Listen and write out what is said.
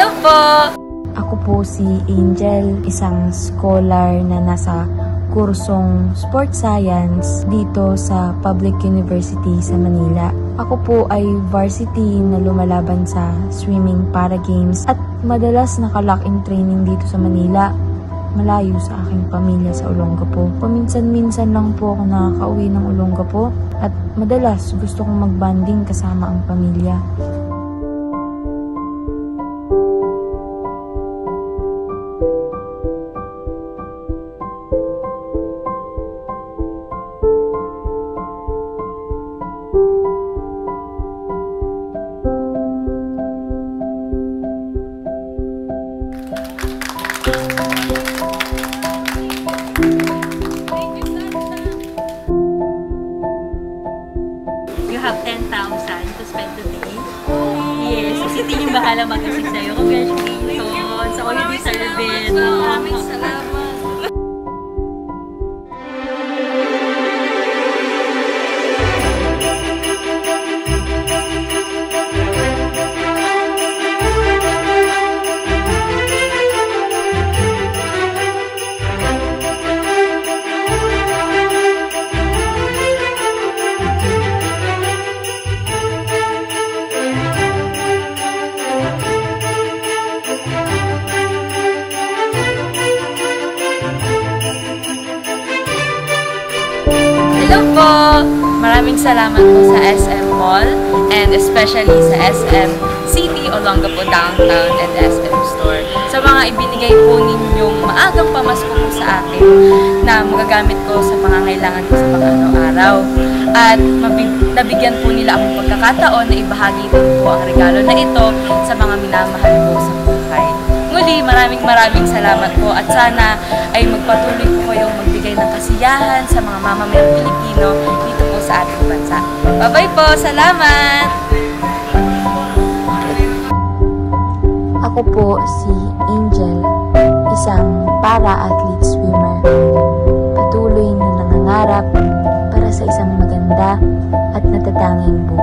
Hello po! Ako po si Angel, isang scholar na nasa kursong Sports Science dito sa Public University sa Manila. Ako po ay varsity na lumalaban sa swimming para games at madalas nakalock-in training dito sa Manila, malayo sa aking pamilya sa Olongapo. Paminsan-minsan lang po ako nakakauwi ng Olongapo at madalas gusto kong magbanding kasama ang pamilya. You have 10,000 to spend today. Yes, si Tito yung bahala mag-asik sa'yo. Congratulations! Ako yung deserve it. Maraming salamat! Hello po! Maraming salamat po sa SM Mall and especially sa SM City, Olongapo Downtown and SM Store. Sa mga ibinigay po ninyong maagang pamasko po sa akin na magagamit ko sa pangangailangan ko sa pang-araw-araw. At nabigyan po nila akong pagkakataon na ibahagi din po ang regalo na ito sa mga minamahal ko sa buhay. Muli, maraming salamat po at sana ay magpatuloy po kayong magbigay ng kasiyahan sa mga mamamayang Pilipino dito po sa ating bansa. Bye-bye po! Salamat! Ako po si Angel, isang para-athlete swimmer. Patuloy na nangangarap para sa isang maganda at natatanging buhay.